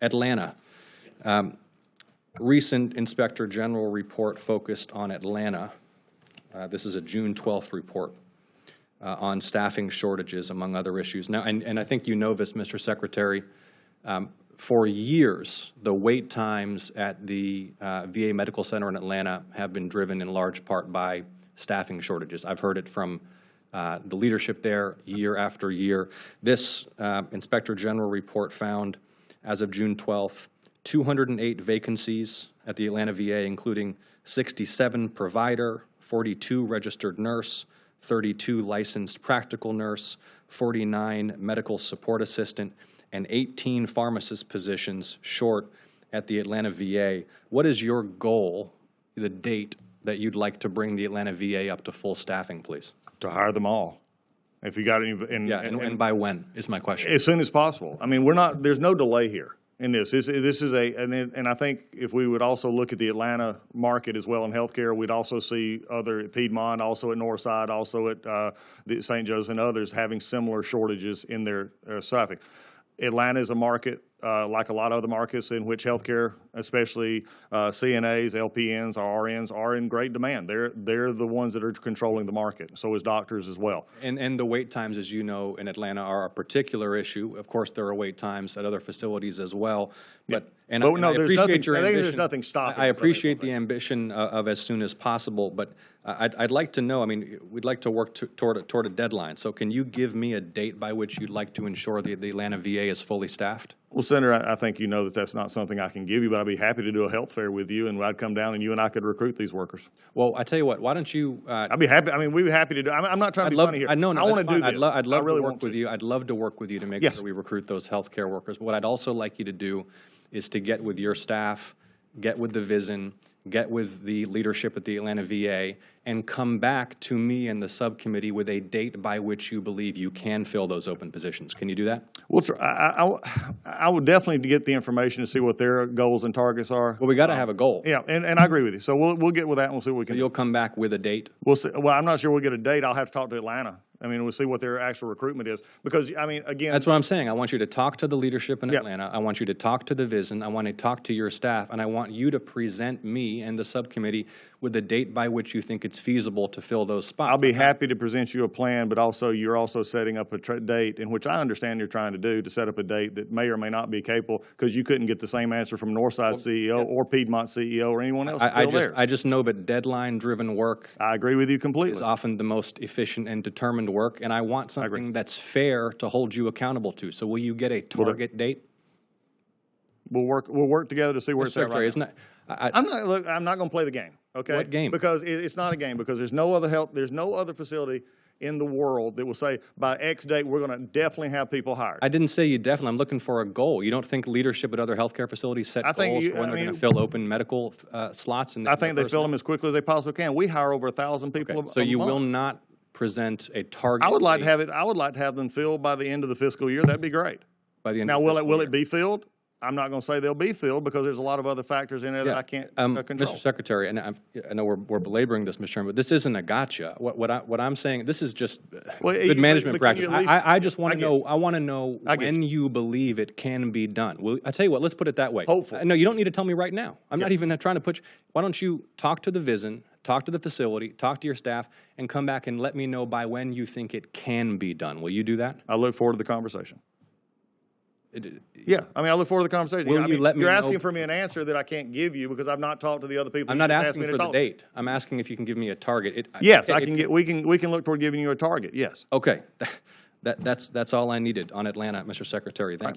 Atlanta. Recent Inspector General report focused on Atlanta. This is a June 12th report on staffing shortages, among other issues. Now, and I think you know this, Mr. Secretary, for years, the wait times at the VA Medical Center in Atlanta have been driven in large part by staffing shortages. I've heard it from the leadership there year after year. This Inspector General report found, as of June 12th, 208 vacancies at the Atlanta VA, including 67 provider, 42 registered nurse, 32 licensed practical nurse, 49 medical support assistant, and 18 pharmacist positions short at the Atlanta VA. What is your goal, the date that you'd like to bring the Atlanta VA up to full staffing, please? To hire them all. If you got any, and by when is my question? As soon as possible. I mean, there's no delay here in this. This is and I think if we would also look at the Atlanta market as well in healthcare, we'd also see other at Piedmont, also at Northside, also at the St. Joe's and others having similar shortages in their staffing. Atlanta is a market like a lot of other markets in which healthcare, especially CNAs, LPNs, or RNs, are in great demand. They're the ones that are controlling the market. So is doctors as well. And the wait times, as you know, in Atlanta are a particular issue. Of course, there are wait times at other facilities as well. But I appreciate your ambition. There's nothing stopping. I appreciate the ambition of as soon as possible. But I'd like to know. I mean, we'd like to work toward a deadline. So can you give me a date by which you'd like to ensure the Atlanta VA is fully staffed? Well, Senator, I think you know that that's not something I can give you, but I'd be happy to do a health fair with you, and I'd come down and you and I could recruit these workers. Well, I tell you what, why don't you? I'd be happy. I mean, we'd be happy to do. I'm not trying to be funny here. I know. No, I want to do this. I'd love to work with you. I'd love to work with you to make sure we recruit those healthcare workers. But what I'd also like you to do is to get with your staff, get with the VISN, get with the leadership at the Atlanta VA, and come back to me and the subcommittee with a date by which you believe you can fill those open positions. Can you do that? We'll try. I would definitely get the information to see what their goals and targets are. Well, we got to have a goal. Yeah, and I agree with you. So we'll get with that and we'll see what we can do. You'll come back with a date? We'll see. Well, I'm not sure we'll get a date. I'll have to talk to Atlanta. I mean, we'll see what their actual recruitment is. Because, I mean, again... That's what I'm saying. I want you to talk to the leadership in Atlanta. I want you to talk to the VISN. I want to talk to your staff. And I want you to present me and the subcommittee with a date by which you think it's feasible to fill those spots. I'll be happy to present you a plan, but also you're also setting up a date, in which I understand you're trying to do, to set up a date that may or may not be capable, because you couldn't get the same answer from Northside CEO or Piedmont CEO or anyone else. I just know that deadline-driven work... I agree with you completely. ...is often the most efficient and determined work, and I want something that's fair to hold you accountable to. So will you get a target date? We'll work together to see where it's at right now. I'm not going to play the game. Okay. What game? Because it's not a game. Because there's no other facility in the world that will say by X date we're going to definitely have people hired. I didn't say you definitely. I'm looking for a goal. You don't think leadership at other healthcare facilities set goals for when they're going to fill open medical slots? I think they fill them as quickly as they possibly can. We hire over 1,000 people. So you will not present a target. I would like to have it. I would like to have them filled by the end of the fiscal year. That'd be great. By the end. Now, will it be filled? I'm not going to say they'll be filled because there's a lot of other factors in there that I can't control. Mr. Secretary, and I know we're belaboring this, Mr. Chairman, but this isn't a gotcha. What I'm saying, this is just good management practice. I just want to know. I want to know when you believe it can be done. I tell you what. Let's put it that way. Hopefully. No, you don't need to tell me right now. I'm not even trying to put you. Why don't you talk to the VISN, talk to the facility, talk to your staff, and come back and let me know by when you think it can be done. Will you do that? I look forward to the conversation. Yeah, I mean, I look forward to the conversation. Will you let me know? You're asking for me an answer that I can't give you because I've not talked to the other people. I'm not asking for the date. I'm asking if you can give me a target. Yes, I can get. We can look toward giving you a target. Yes. Okay, that's all I needed on Atlanta, Mr. Secretary. Thank you.